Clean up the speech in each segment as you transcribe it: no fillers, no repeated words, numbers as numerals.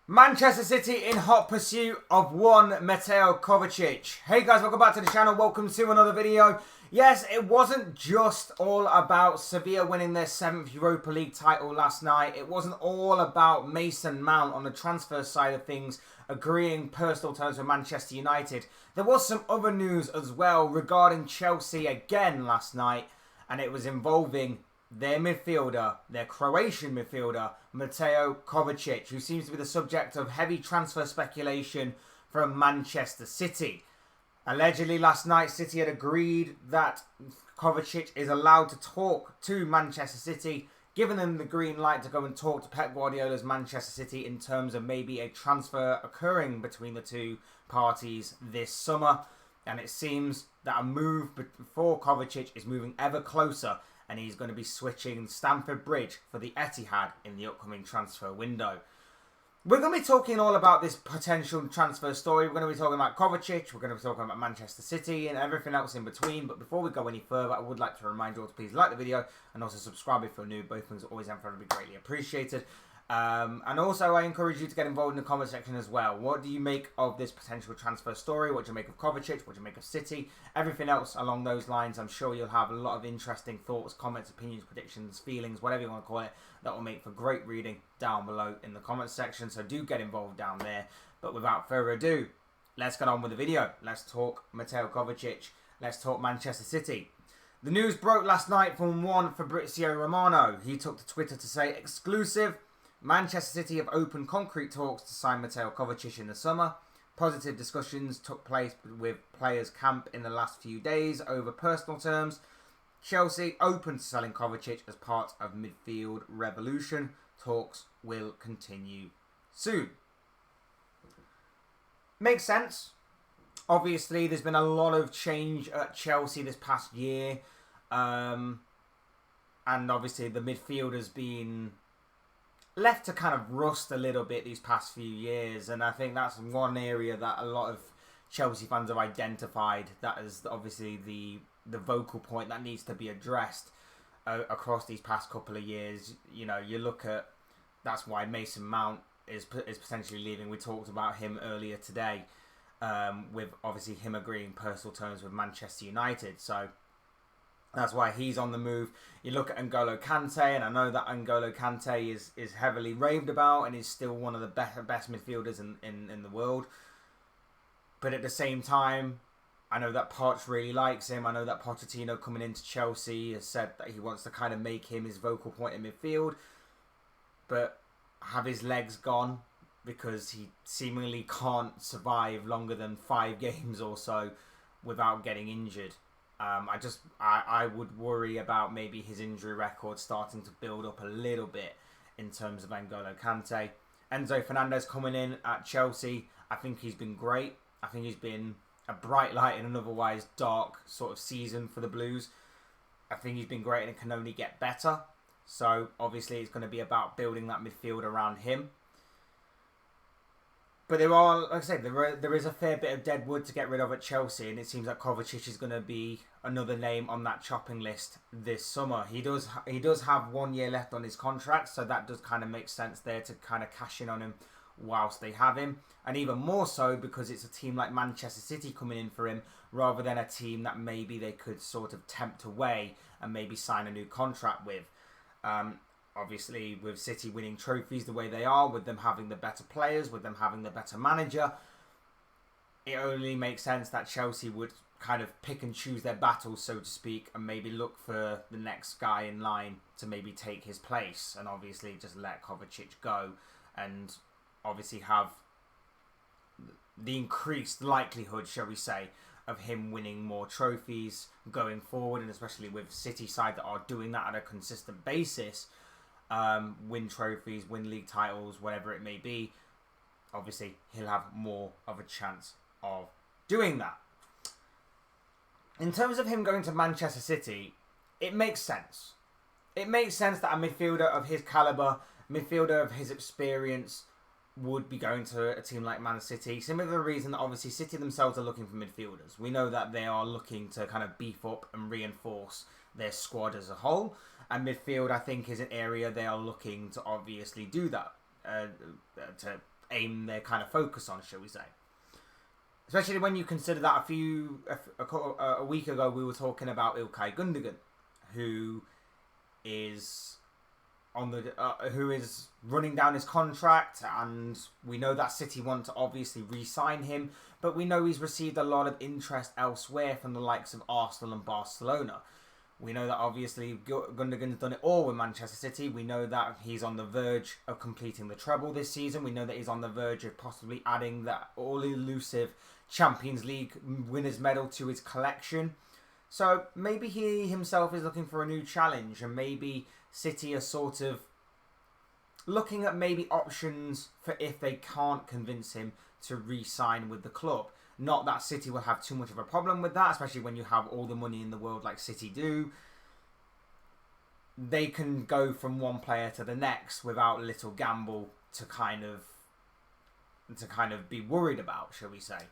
Manchester City in hot pursuit of one Mateo Kovacic. Hey guys, welcome back to the channel. Welcome to another video. Yes, it wasn't just all about Sevilla winning their 7th Europa League title last night. It wasn't all about Mason Mount on the transfer side of things agreeing personal terms with Manchester United. There was some other news as well regarding Chelsea again last night, and it was involving their midfielder, their Croatian midfielder, Mateo Kovacic, who seems to be the subject of heavy transfer speculation from Manchester City. Allegedly last night, City had agreed that Kovacic is allowed to talk to Manchester City, giving them the green light to go and talk to Pep Guardiola's Manchester City in terms of maybe a transfer occurring between the two parties this summer. And it seems that a move for Kovacic is moving ever closer, and he's going to be switching Stamford Bridge for the Etihad in the upcoming transfer window. We're going to be talking all about this potential transfer story. We're going to be talking about Kovacic, we're going to be talking about Manchester City and everything else in between. But before we go any further, I would like to remind you all to please like the video and also subscribe if you're new. Both things are always incredibly greatly appreciated. And also I encourage you to get involved in the comment section as well. What do you make of this potential transfer story? What do you make of Kovacic? What do you make of City? Everything else along those lines. I'm sure you'll have a lot of interesting thoughts, comments, opinions, predictions, feelings, whatever you want to call it. That will make for great reading down below in the comment section. So do get involved down there. But without further ado, let's get on with the video. Let's talk Mateo Kovacic. Let's talk Manchester City. The news broke last night from one Fabrizio Romano. He took to Twitter to say, exclusive: Manchester City have opened concrete talks to sign Mateo Kovacic in the summer. Positive discussions took place with players' camp in the last few days over personal terms. Chelsea open to selling Kovacic as part of midfield revolution. Talks will continue soon. Makes sense. Obviously, there's been a lot of change at Chelsea this past year. And obviously, the midfielder's been left to kind of rust a little bit these past few years, and I think that's one area that a lot of Chelsea fans have identified that is obviously the vocal point that needs to be addressed across these past couple of years. You know, you look at, that's why Mason Mount is potentially leaving. We talked about him earlier today, with obviously him agreeing personal terms with Manchester United, so that's why he's on the move. You look at N'Golo Kante, and I know that N'Golo Kante is heavily raved about and is still one of the best midfielders in the world. But at the same time, I know that Poch really likes him. I know that Pochettino coming into Chelsea has said that he wants to kind of make him his vocal point in midfield. But have his legs gone because he seemingly can't survive longer than 5 games or so without getting injured. I would worry about maybe his injury record starting to build up a little bit in terms of N'Golo Kante. Enzo Fernandez coming in at Chelsea, I think he's been great. I think he's been a bright light in an otherwise dark sort of season for the Blues. I think he's been great and it can only get better. So obviously it's going to be about building that midfield around him. But there are, like I said, there is a fair bit of dead wood to get rid of at Chelsea, and it seems like Kovacic is going to be another name on that chopping list this summer. He does have 1 year left on his contract, so that does kind of make sense there to kind of cash in on him whilst they have him. And even more so because it's a team like Manchester City coming in for him, rather than a team that maybe they could sort of tempt away and maybe sign a new contract with. Obviously, with City winning trophies the way they are, with them having the better players, with them having the better manager, it only makes sense that Chelsea would kind of pick and choose their battles, so to speak, and maybe look for the next guy in line to maybe take his place, and obviously just let Kovacic go, and obviously have the increased likelihood, shall we say, of him winning more trophies going forward, and especially with City side that are doing that on a consistent basis. Win trophies, win league titles, whatever it may be. Obviously, he'll have more of a chance of doing that. In terms of him going to Manchester City, it makes sense. It makes sense that a midfielder of his calibre, midfielder of his experience, would be going to a team like Man City. Similar to the reason that obviously City themselves are looking for midfielders. We know that they are looking to kind of beef up and reinforce their squad as a whole. And midfield, I think, is an area they are looking to obviously do that. To aim their kind of focus on, shall we say. Especially when you consider that a week ago we were talking about Ilkay Gundogan, who is who is running down his contract, and we know that City want to obviously re-sign him, but we know he's received a lot of interest elsewhere from the likes of Arsenal and Barcelona. We know that obviously Gundogan's done it all with Manchester City. We know that he's on the verge of completing the treble this season. We know that he's on the verge of possibly adding that all-elusive Champions League winners medal to his collection. So maybe he himself is looking for a new challenge, and maybe City are sort of looking at maybe options for if they can't convince him to re-sign with the club. Not that City will have too much of a problem with that, especially when you have all the money in the world like City do. They can go from one player to the next without little gamble to kind of be worried about, shall we say.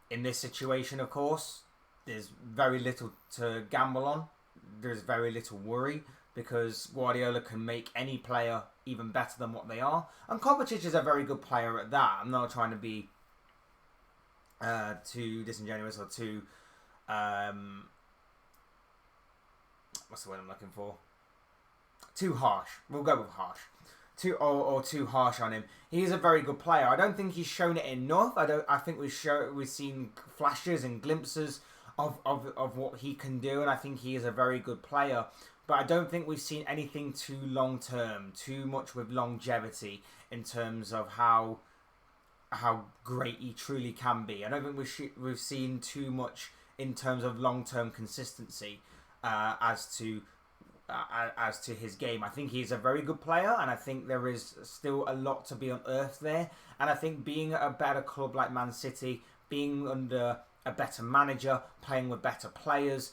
In this situation, of course, there's very little to gamble on. There's very little worry, because Guardiola can make any player even better than what they are. And Kovacic is a very good player at that. I'm not trying to be too disingenuous or too what's the word I'm looking for? Too harsh. We'll go with harsh. Too harsh on him. He is a very good player. I don't think he's shown it enough. I think we've seen flashes and glimpses of what he can do, and I think he is a very good player. But I don't think we've seen anything too long term, too much with longevity in terms of how great he truly can be. I don't think we've seen too much in terms of long-term consistency as to his game. I think he's a very good player, and I think there is still a lot to be unearthed there. And I think being at a better club like Man City, being under a better manager, playing with better players,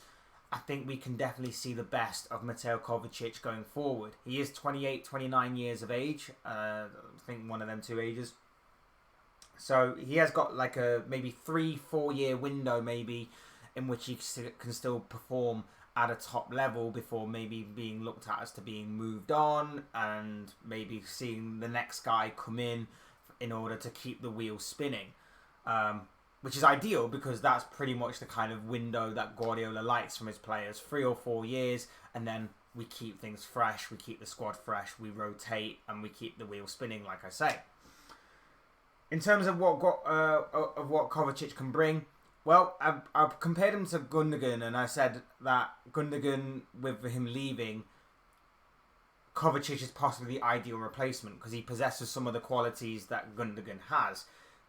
I think we can definitely see the best of Mateo Kovacic going forward. He is 28, 29 years of age. I think one of them two ages. So he has got like a maybe 3-4 year window maybe in which he can still perform at a top level before maybe being looked at as to being moved on, and maybe seeing the next guy come in order to keep the wheel spinning. Which is ideal, because that's pretty much the kind of window that Guardiola likes from his players. 3 or 4 years, and then we keep things fresh, we keep the squad fresh, we rotate, and we keep the wheel spinning, like I say. In terms of what Kovacic can bring, well, I've compared him to Gundogan, and I said that Gundogan, with him leaving, Kovacic is possibly the ideal replacement, because he possesses some of the qualities that Gundogan has.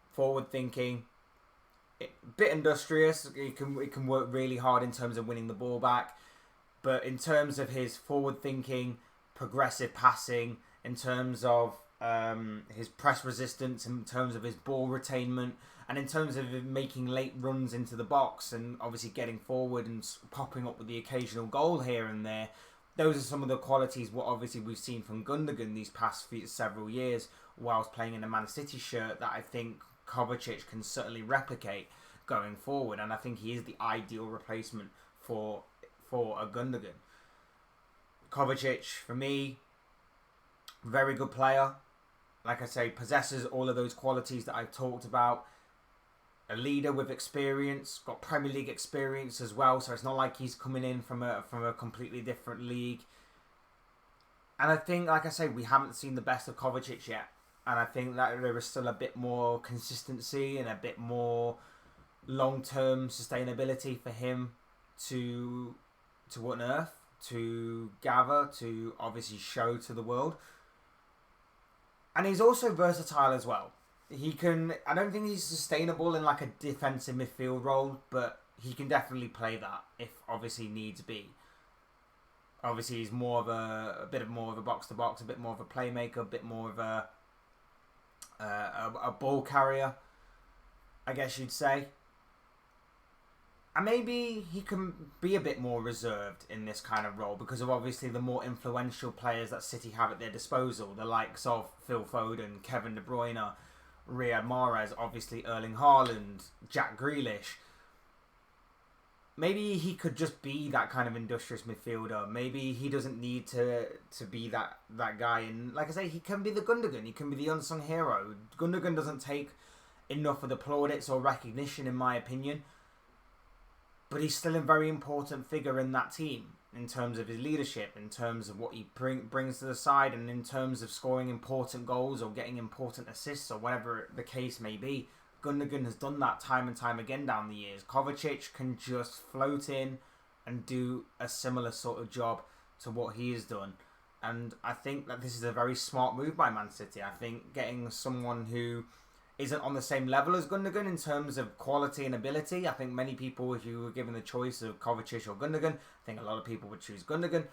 Forward-thinking, a bit industrious. He can work really hard in terms of winning the ball back, but in terms of his forward-thinking, progressive passing, in terms of his press resistance, in terms of his ball retainment, and in terms of him making late runs into the box and obviously getting forward and popping up with the occasional goal here and there, those are some of the qualities what obviously we've seen from Gundogan these past several years whilst playing in a Man City shirt, that I think Kovacic can certainly replicate going forward, and I think he is the ideal replacement for a Gundogan. Kovacic, for me, very good player. Like I say, possesses all of those qualities that I've talked about. A leader with experience, got Premier League experience as well, so it's not like he's coming in from a completely different league. And I think, like I say, we haven't seen the best of Kovacic yet. And I think that there is still a bit more consistency and a bit more long-term sustainability for him to unearth, to gather, to obviously show to the world. And he's also versatile as well. I don't think he's sustainable in like a defensive midfield role, but he can definitely play that if obviously needs be. Obviously he's more of a bit more of a box-to-box, a bit more of a playmaker, a bit more of a ball carrier, I guess you'd say. And maybe he can be a bit more reserved in this kind of role because of obviously the more influential players that City have at their disposal. The likes of Phil Foden, Kevin De Bruyne, Riyad Mahrez, obviously Erling Haaland, Jack Grealish. maybe he could just be that kind of industrious midfielder. Maybe he doesn't need to be that guy. And like I say, he can be the Gundogan. He can be the unsung hero. Gundogan doesn't take enough of the plaudits or recognition, in my opinion. But he's still a very important figure in that team in terms of his leadership, in terms of what he brings to the side, and in terms of scoring important goals or getting important assists or whatever the case may be. Gundogan has done that time and time again down the years. Kovacic can just float in and do a similar sort of job to what he has done. And I think that this is a very smart move by Man City. I think getting someone who isn't on the same level as Gundogan in terms of quality and ability. I think many people, if you were given the choice of Kovacic or Gundogan, I think a lot of people would choose Gundogan.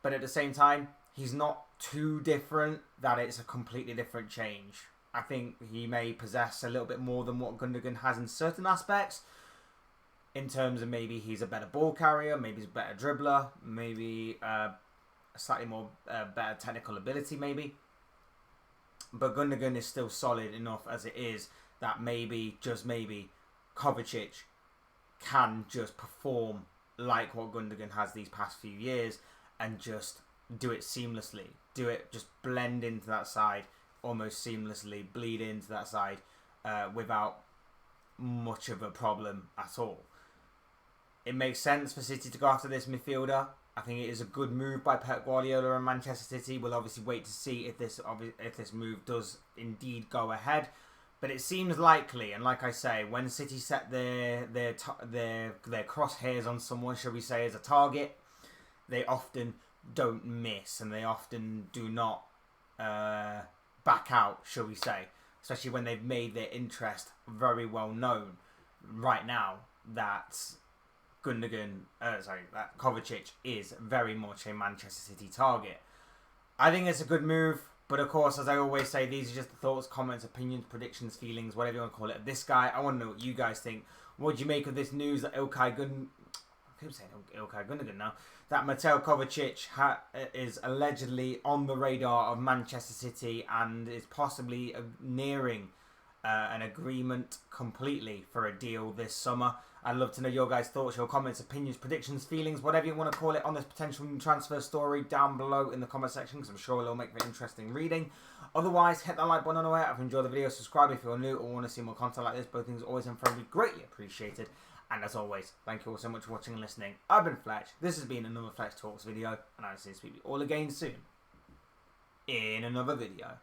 But at the same time, he's not too different that it's a completely different change. I think he may possess a little bit more than what Gundogan has in certain aspects. In terms of maybe he's a better ball carrier, maybe he's a better dribbler, maybe a slightly more better technical ability maybe. But Gundogan is still solid enough as it is that maybe, just maybe, Kovacic can just perform like what Gundogan has these past few years and just do it seamlessly. Just blend into that side almost seamlessly, bleed into that side without much of a problem at all. It makes sense for City to go after this midfielder. I think it is a good move by Pep Guardiola and Manchester City. We'll obviously wait to see if this move does indeed go ahead. But it seems likely, and like I say, when City set their crosshairs on someone, shall we say, as a target, they often don't miss, and they often do not back out, shall we say. Especially when they've made their interest very well known right now that that Kovacic is very much a Manchester City target. I think it's a good move, but of course, as I always say, these are just the thoughts, comments, opinions, predictions, feelings, whatever you want to call it, of this guy. I want to know what you guys think. What do you make of this news that that Mateo Kovacic is allegedly on the radar of Manchester City and is possibly nearing an agreement completely for a deal this summer? I'd love to know your guys' thoughts, your comments, opinions, predictions, feelings, whatever you want to call it on this potential transfer story down below in the comment section, because I'm sure it'll make for interesting reading. Otherwise, hit that like button on the way. If you enjoyed the video, subscribe if you're new or want to see more content like this. Both things always and friendly, greatly appreciated. And as always, thank you all so much for watching and listening. I've been Fletch. This has been another Fletch Talks video, and I'll see you all again soon in another video.